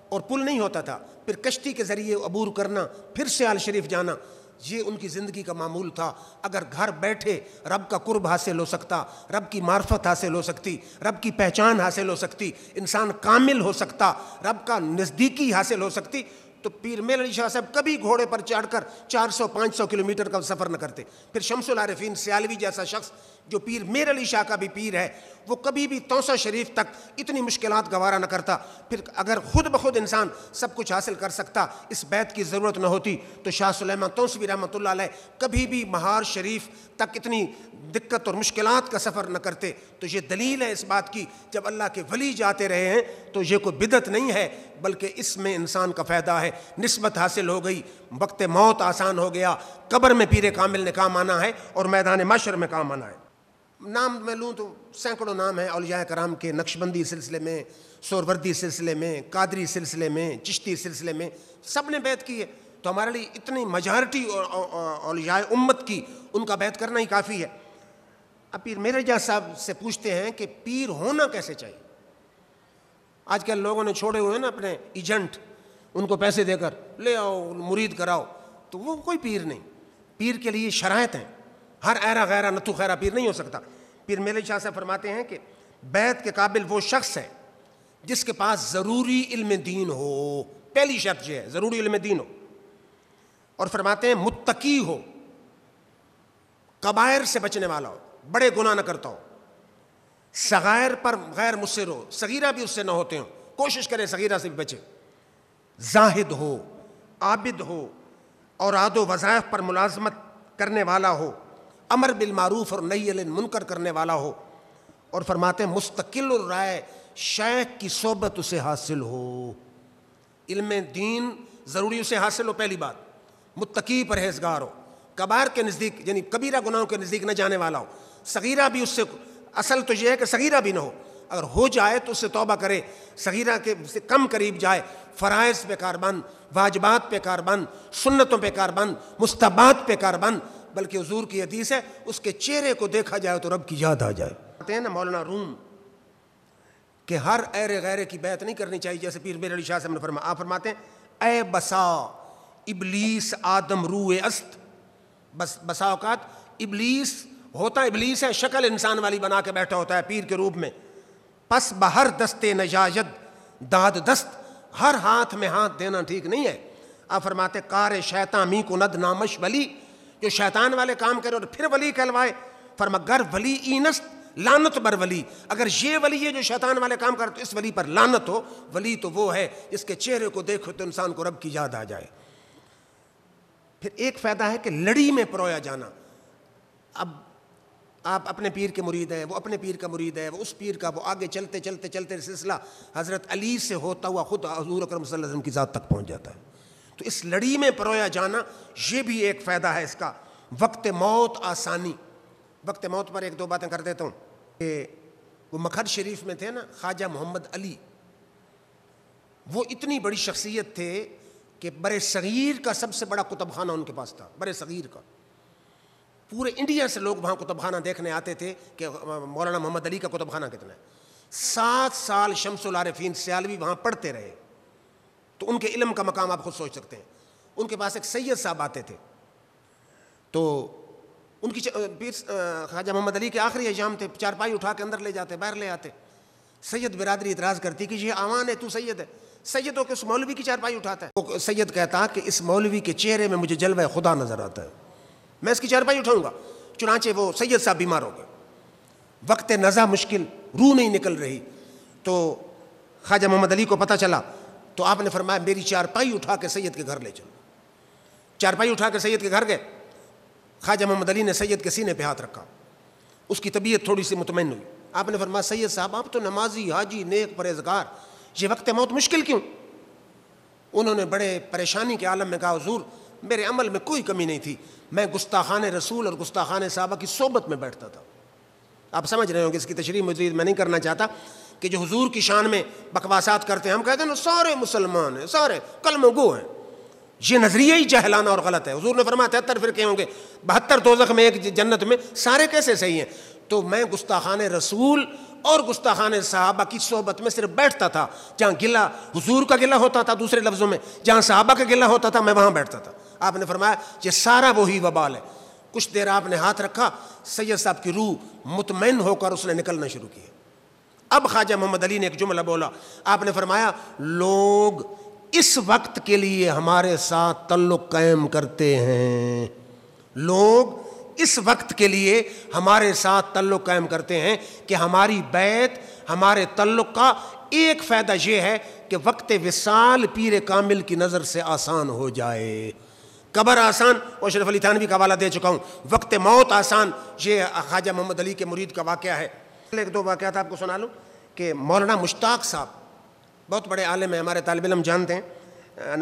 اور پل نہیں ہوتا تھا، پھر کشتی کے ذریعے عبور کرنا، پھر سیال شریف جانا، یہ ان کی زندگی کا معمول تھا۔ اگر گھر بیٹھے رب کا قرب حاصل ہو سکتا، رب کی معرفت حاصل ہو سکتی، رب کی پہچان حاصل ہو سکتی، انسان کامل ہو سکتا، رب کا نزدیکی حاصل ہو سکتی، تو پیر میر علی شاہ صاحب کبھی گھوڑے پر چڑھ کر 400-500 کلومیٹر کا سفر نہ کرتے۔ پھر شمس العارفین سیالوی جیسا شخص جو پیر میر علی شاہ کا بھی پیر ہے، وہ کبھی بھی توسہ شریف تک اتنی مشکلات گوارا نہ کرتا۔ پھر اگر خود بخود انسان سب کچھ حاصل کر سکتا، اس بیت کی ضرورت نہ ہوتی، تو شاہ سلیمان توسوی رحمۃ اللہ علیہ کبھی بھی مہار شریف تک اتنی دقت اور مشکلات کا سفر نہ کرتے۔ تو یہ دلیل ہے اس بات کی، جب اللہ کے ولی جاتے رہے ہیں تو یہ کوئی بدعت نہیں ہے، بلکہ اس میں انسان کا فائدہ ہے، نسبت حاصل ہو گئی، وقت موت آسان ہو گیا، قبر میں پیر کامل نے کام آنا ہے اور میدان محشر میں کام آنا ہے۔ نام میں لوں تو سینکڑوں نام ہیں اولیاء کرام کے، نقشبندی سلسلے میں، سہروردی سلسلے میں، قادری سلسلے میں، چشتی سلسلے میں، سب نے بیعت کی ہے۔ تو ہمارے لیے اتنی میجارٹی اولیاء امت کی، ان کا بیعت کرنا ہی کافی ہے۔ اب پیر میرے جہاں صاحب سے پوچھتے ہیں کہ پیر ہونا کیسے چاہیے؟ آج کل لوگوں نے چھوڑے ہوئے ہیں نا اپنے ایجنٹ، ان کو پیسے دے کر لے آؤ مرید کراؤ، تو وہ کوئی پیر نہیں۔ پیر کے لیے شرائط ہیں، ہر ایرا غیرہ نتو خیرہ پیر نہیں ہو سکتا۔ پیر میرے شاہ سے فرماتے ہیں کہ بیعت کے قابل وہ شخص ہے جس کے پاس ضروری علم دین ہو، پہلی شرط یہ ہے ضروری علم دین ہو، اور فرماتے ہیں متقی ہو، کبائر سے بچنے والا ہو، بڑے گناہ نہ کرتا ہو، صغائر پر غیر مصر ہو، صغیرہ بھی اس سے نہ ہوتے ہوں، کوشش کرے صغیرہ سے بھی بچے، زاہد ہو، عابد ہو، اوراد و وظائف پر ملازمت کرنے والا ہو، امر بالمعروف اور نہی عن المنکر کرنے والا ہو، اور فرماتے ہیں مستقل الرائے، شیخ کی صحبت اسے حاصل ہو۔ علم دین ضروری اسے حاصل ہو، پہلی بات، متقی پرہیزگار ہو، کبائر کے نزدیک یعنی کبیرہ گناہوں کے نزدیک نہ جانے والا ہو، صغیرہ بھی اس سے، اصل تو یہ ہے کہ صغیرہ بھی نہ ہو، اگر ہو جائے تو اس سے توبہ کرے، صغیرہ کے سے کم قریب جائے، فرائض پہ کاربند، واجبات پہ کاربند، سنتوں پہ کاربند، مستحبات پہ کاربند، بلکہ حضور کی حدیث ہے اس کے چہرے کو دیکھا جائے تو رب کی یاد آ جائے۔ کہتے ہیں نا مولانا روم کہ ہر ایرے غیرے کی بیعت نہیں کرنی چاہیے، جیسے پیر میر علی شاہ صاحب نے فرمایا، آپ فرماتے ہیں اے بسا ابلیس آدم روئے است، بسا اوقات ابلیس ہوتا ابلیس ہے، شکل انسان والی بنا کے بیٹھا ہوتا ہے پیر کے روپ میں، پس بہر دست نجاجد داد دست، ہر ہاتھ میں ہاتھ دینا ٹھیک نہیں ہے۔ آپ فرماتے کار شیطان می کو ند نامش ولی، جو شیطان والے کام کرے اور پھر ولی کہلوائے، فرما گر ولی اینست لعنت بر ولی، اگر یہ ولی ہے جو شیطان والے کام کرے تو اس ولی پر لعنت ہو۔ ولی تو وہ ہے جس کے چہرے کو دیکھو تو انسان کو رب کی یاد آ جائے۔ پھر ایک فائدہ ہے کہ لڑی میں پرویا جانا۔ اب آپ اپنے پیر کے مرید ہیں، وہ اپنے پیر کا مرید ہے، وہ اس پیر کا، وہ آگے چلتے چلتے چلتے سلسلہ حضرت علی سے ہوتا ہوا خود حضور اکرم صلی اللہ علیہ وسلم کی ذات تک پہنچ جاتا ہے۔ تو اس لڑی میں پرویا جانا یہ بھی ایک فائدہ ہے اس کا۔ وقت موت آسانی، وقت موت پر ایک دو باتیں کر دیتا ہوں کہ وہ مکھد شریف میں تھے نا خواجہ محمد علی، وہ اتنی بڑی شخصیت تھے کہ برے صغیر کا سب سے بڑا کتب خانہ ان کے پاس تھا، برے صغیر کا، پورے انڈیا سے لوگ وہاں کتب خانہ دیکھنے آتے تھے کہ مولانا محمد علی کا کتب خانہ کتنا ہے۔ 7 سال شمس العارفین سیالوی وہاں پڑھتے رہے، تو ان کے علم کا مقام آپ خود سوچ سکتے ہیں۔ ان کے پاس ایک سید صاحب آتے تھے، تو ان کی خواجہ محمد علی کے آخری ایام تھے، چارپائی اٹھا کے اندر لے جاتے، باہر لے آتے۔ سید برادری اعتراض کرتی کہ یہ آوان ہے، تو سید ہے، سید ہو کے اس مولوی کی چارپائی اٹھاتا ہے۔ وہ سید کہتا کہ اس مولوی کے چہرے میں مجھے جلوہ خدا نظر آتا ہے، میں اس کی چارپائی اٹھاؤں گا۔ چنانچہ وہ سید صاحب بیمار ہو گئے، وقت نزا مشکل، روح نہیں نکل رہی، تو خواجہ محمد علی کو پتہ چلا، تو آپ نے فرمایا میری چارپائی اٹھا کے سید کے گھر لے چلو۔ چارپائی اٹھا کے سید کے گھر گئے، خواجہ محمد علی نے سید کے سینے پہ ہاتھ رکھا، اس کی طبیعت تھوڑی سی مطمئن ہوئی۔ آپ نے فرمایا سید صاحب آپ تو نمازی، حاجی، نیک، پرہیزگار، یہ وقت موت مشکل کیوں؟ انہوں نے بڑے پریشانی کے عالم میں کہا حضور میرے عمل میں کوئی کمی نہیں تھی، میں گستاخان رسول اور گستاخان صحابہ کی صحبت میں بیٹھتا تھا۔ آپ سمجھ رہے ہوں گے، اس کی تشریح مزید میں نہیں کرنا چاہتا کہ جو حضور کی شان میں بکواسات کرتے ہیں، ہم کہتے ہیں نا سارے مسلمان ہیں، سارے کلمہ گو ہیں، یہ نظریہ ہی جہلانہ اور غلط ہے. حضور نے فرمایا 73 فرقے ہوں گے، 72 دوزخ میں، ایک جنت میں، سارے کیسے صحیح ہیں؟ تو میں گستاخان رسول اور گستاخان صحابہ کی صحبت میں صرف بیٹھتا تھا. جہاں گلہ حضور کا گلہ ہوتا تھا، دوسرے لفظوں میں جہاں صحابہ کا گلہ ہوتا تھا، میں وہاں بیٹھتا تھا. آپ نے فرمایا یہ سارا وہی وبال ہے. کچھ دیر آپ نے ہاتھ رکھا، سید صاحب کی روح مطمئن ہو کر اس نے نکلنا شروع کیا. اب خواجہ محمد علی نے ایک جملہ بولا. آپ نے فرمایا لوگ اس وقت کے لیے ہمارے ساتھ تعلق قائم کرتے ہیں، لوگ اس وقت کے لیے ہمارے ساتھ تعلق قائم کرتے ہیں کہ ہماری بیعت، ہمارے تعلق کا ایک فائدہ یہ ہے کہ وقت وصال پیر کامل کی نظر سے آسان ہو جائے. قبر آسان، اور اشرف علی تھانوی کا حوالہ دے چکا ہوں. وقت موت آسان، یہ خواجہ محمد علی کے مرید کا واقعہ ہے. ایک دو واقعات آپ کو سنا لوں کہ مولانا مشتاق صاحب بہت بڑے عالم ہیں، ہمارے طالب علم جانتے ہیں،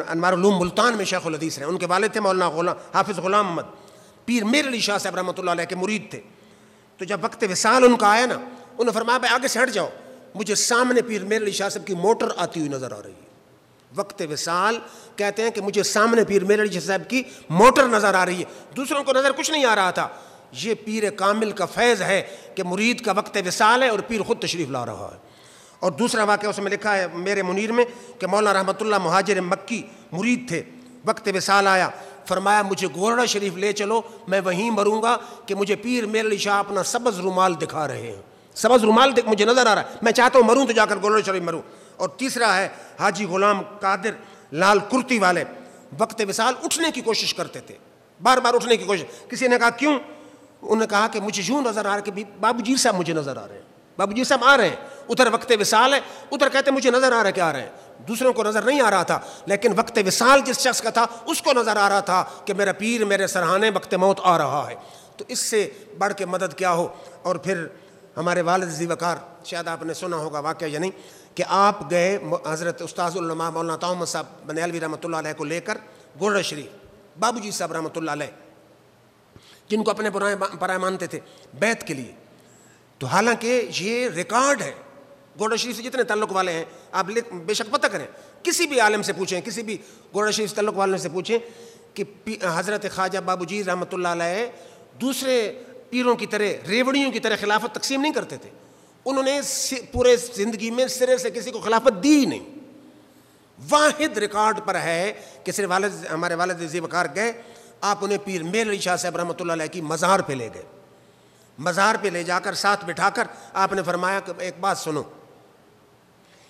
انوار العلوم ملتان میں شیخ الحدیث رہے. ان کے والد تھے مولانا حافظ غلام محمد، پیر میر علی شاہ صاحب رحمۃ اللہ علیہ کے مرید تھے. تو جب وقت وصال ان کا آیا نا، انہوں نے فرمایا بھائی آگے سے ہٹ جاؤ، مجھے سامنے پیر میر علی شاہ صاحب کی موٹر آتی ہوئی نظر آ رہی ہے. وقت وصال کہتے ہیں کہ مجھے سامنے پیر میر علی شاہ صاحب کی موٹر نظر آ رہی ہے، دوسروں کو نظر کچھ نہیں آ رہا تھا. یہ پیر کامل کا فیض ہے کہ مرید کا وقت وصال ہے اور پیر خود تشریف لا رہا ہے. اور دوسرا واقعہ اس میں لکھا ہے میرے منیر میں کہ مولانا رحمۃ اللہ مہاجر مکی مرید تھے. وقت وصال آیا، فرمایا مجھے گورڑا شریف لے چلو، میں وہیں مروں گا کہ مجھے پیر میر علی شاہ اپنا سبز رومال دکھا رہے ہیں. سبز رومال مجھے نظر آ رہا ہے، میں چاہتا ہوں مروں تو جا کر گورڑا شریف مروں. اور تیسرا ہے حاجی غلام قادر لال کرتی والے، وقت وصال اٹھنے کی کوشش کرتے تھے، بار بار اٹھنے کی کوشش. کسی نے کہا کیوں؟ انہوں نے کہا کہ مجھے یوں نظر آ رہا ہے کہ بابو جی صاحب مجھے نظر آ رہے ہیں، بابو جی صاحب آ رہے ہیں. ادھر وقت وصال ہے، ادھر کہتے ہیں مجھے نظر آ رہا ہے کہ آ رہے ہیں. دوسروں کو نظر نہیں آ رہا تھا، لیکن وقت وصال جس شخص کا تھا اس کو نظر آ رہا تھا کہ میرا پیر میرے سرہانے وقت موت آ رہا ہے. تو اس سے بڑھ کے مدد کیا ہو. اور پھر ہمارے والد ذی وقار، شاید آپ نے سنا ہوگا واقعہ یا نہیں، کہ آپ گئے حضرت استاذ العلماء مولانا طاہر صاحب بنیالوی رحمۃ اللہ علیہ کو لے کر گورڑا شریف، بابو جی صاحب رحمۃ اللہ علیہ جن کو اپنے پرائے مانتے تھے، بیعت کے لیے. تو حالانکہ یہ ریکارڈ ہے، گورڑا شریف سے جتنے تعلق والے ہیں آپ بے شک پتہ کریں، کسی بھی عالم سے پوچھیں، کسی بھی گورڑا شریف سے تعلق والے سے پوچھیں کہ حضرت خواجہ بابو جی رحمۃ اللہ علیہ دوسرے پیروں کی طرح ریوڑیوں کی طرح خلافت تقسیم نہیں کرتے تھے. انہوں نے پورے زندگی میں سرے سے کسی کو خلافت دی ہی نہیں. واحد ریکارڈ پر ہے کہ صرف ہمارے والد ذی وقار گئے، آپ انہیں پیر میر علی شاہ صاحب رحمۃ اللہ علیہ کی مزار پہ لے گئے. مزار پہ لے جا کر ساتھ بٹھا کر آپ نے فرمایا کہ ایک بات سنو،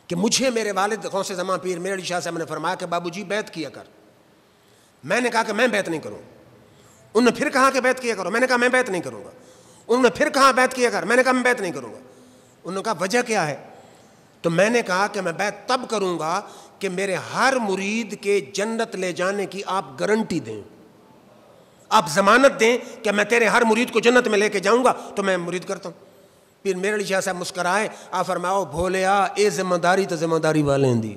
کہ مجھے میرے والد غوث زمان پیر میر علی شاہ صاحب نے فرمایا کہ بابو جی بیعت کیا کر. میں نے کہا کہ میں بیعت نہیں کروں. انہوں نے پھر کہا کہ بیعت کیا کرو، میں نے کہا میں بیعت نہیں کروں گا. انہوں نے پھر کہا بیعت کیا کر، میں نے کہا میں بیعت نہیں کروں گا. انہوں نے کہا وجہ کیا ہے؟ تو میں نے کہا کہ میں بیعت تب کروں گا کہ میرے ہر مرید کے جنت لے جانے کی آپ گارنٹی دیں، آپ ضمانت دیں کہ میں تیرے ہر مرید کو جنت میں لے کے جاؤں گا تو میں مرید کرتا ہوں. پھر میرے علی شاہ صاحب مسکرائے، آپ فرماؤ بھولیا اے ذمہ داری تو ذمہ داری والے دی،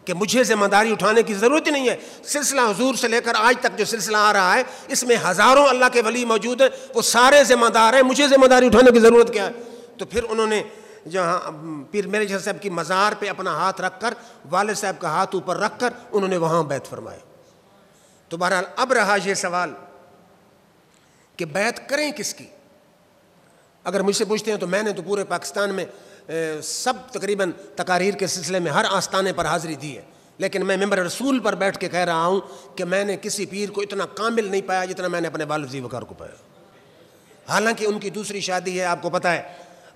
کہ مجھے ذمہ داری اٹھانے کی ضرورت ہی نہیں ہے. سلسلہ حضور سے لے کر آج تک جو سلسلہ آ رہا ہے اس میں ہزاروں اللہ کے ولی موجود ہیں، وہ سارے ذمہ دار ہیں، مجھے ذمہ داری اٹھانے کی ضرورت کیا ہے؟ تو پھر انہوں نے جہاں پیر میرے شاہ صاحب کی مزار پہ اپنا ہاتھ رکھ کر، والد صاحب کا ہاتھ اوپر رکھ کر انہوں نے وہاں بیعت فرمایا. تو بہرحال اب رہا یہ سوال کہ بیعت کریں کس کی. اگر مجھ سے پوچھتے ہیں تو میں نے تو پورے پاکستان میں سب تقریباً تقاریر کے سلسلے میں ہر آستانے پر حاضری دی ہے، لیکن میں ممبر رسول پر بیٹھ کے کہہ رہا ہوں کہ میں نے کسی پیر کو اتنا کامل نہیں پایا جتنا میں نے اپنے والد ذی وقار کو پایا. حالانکہ ان کی دوسری شادی ہے، آپ کو پتہ ہے،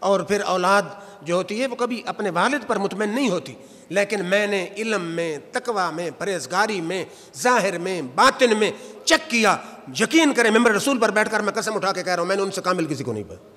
اور پھر اولاد جو ہوتی ہے وہ کبھی اپنے والد پر مطمئن نہیں ہوتی، لیکن میں نے علم میں، تقویٰ میں، پرہیزگاری میں، ظاہر میں، باطن میں چیک کیا. یقین کریں ممبر رسول پر بیٹھ کر میں قسم اٹھا کے کہہ رہا ہوں میں نے ان سے کامل کسی کو نہیں پایا.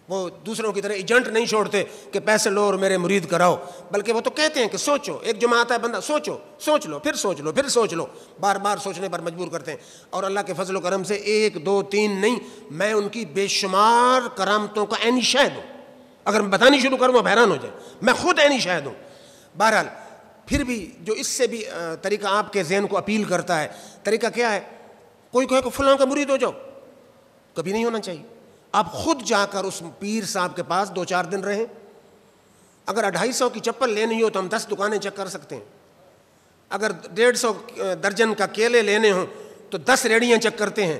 وہ دوسروں کی طرح ایجنٹ نہیں چھوڑتے کہ پیسے لو اور میرے مرید کراؤ، بلکہ وہ تو کہتے ہیں کہ سوچو. ایک جمعہ آتا ہے بندہ سوچو، سوچ لو، پھر سوچ لو، پھر سوچ لو، بار بار سوچنے پر مجبور کرتے ہیں. اور اللہ کے فضل و کرم سے 1 2 3 نہیں، میں ان کی بے شمار کرامتوں کا عینی شاہد ہوں. اگر میں بتانی شروع کروں آپ حیران ہو جائیں، میں خود عینی شاہد ہوں. بہرحال پھر بھی جو اس سے بھی طریقہ آپ کے ذہن کو اپیل کرتا ہے، طریقہ کیا ہے؟ کوئی کہے کہ فلاں کا مرید ہو جاؤ، کبھی نہیں ہونا چاہیے. آپ خود جا کر اس پیر صاحب کے پاس 2-4 دن رہیں. اگر 250 کی چپل لینی ہو تو ہم 10 دکانیں چیک کر سکتے ہیں. اگر 150 درجن کا کیلے لینے ہوں تو 10 ریڑیاں چیک کرتے ہیں،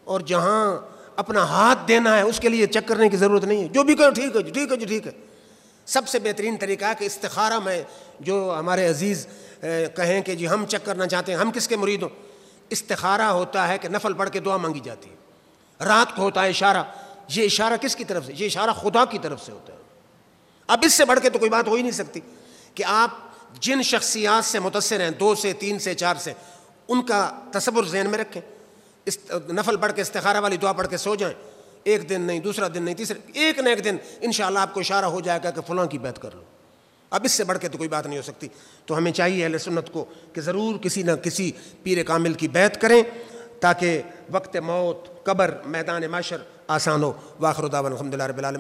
اور جہاں اپنا ہاتھ دینا ہے اس کے لیے چیک کرنے کی ضرورت نہیں ہے، جو بھی کہو ٹھیک ہے جی، ٹھیک ہے جی، ٹھیک ہے۔ سب سے بہترین طریقہ ہے کہ استخارہ میں جو ہمارے عزیز کہیں کہ جی ہم چیک کرنا چاہتے ہیں، ہم کس کے مرید ہوں، استخارہ ہوتا ہے کہ نفل پڑھ کے دعا مانگی جاتی ہے، رات کو ہوتا ہے اشارہ، یہ اشارہ کس کی طرف سے؟ یہ اشارہ خدا کی طرف سے ہوتا ہے۔ اب اس سے بڑھ کے تو کوئی بات ہو ہی نہیں سکتی کہ آپ جن شخصیات سے متاثر ہیں، 2 سے 3 سے 4 سے، ان کا تصور ذہن میں رکھیں، نفل پڑھ کے استخارہ والی دعا پڑھ کے سو جائیں، ایک دن نہیں، دوسرا دن نہیں، تیسرا، ایک نہ ایک دن انشاءاللہ آپ کو اشارہ ہو جائے گا کہ فلاں کی بیعت کر لو۔ اب اس سے بڑھ کے تو کوئی بات نہیں ہو سکتی۔ تو ہمیں چاہیے اہل سنت کو کہ ضرور کسی نہ کسی پیر کامل کی بیعت کریں تاکہ وقت موت، قبر، میدان محشر آسان ہو۔ وآخر دعوانا الحمدللہ رب العالمین۔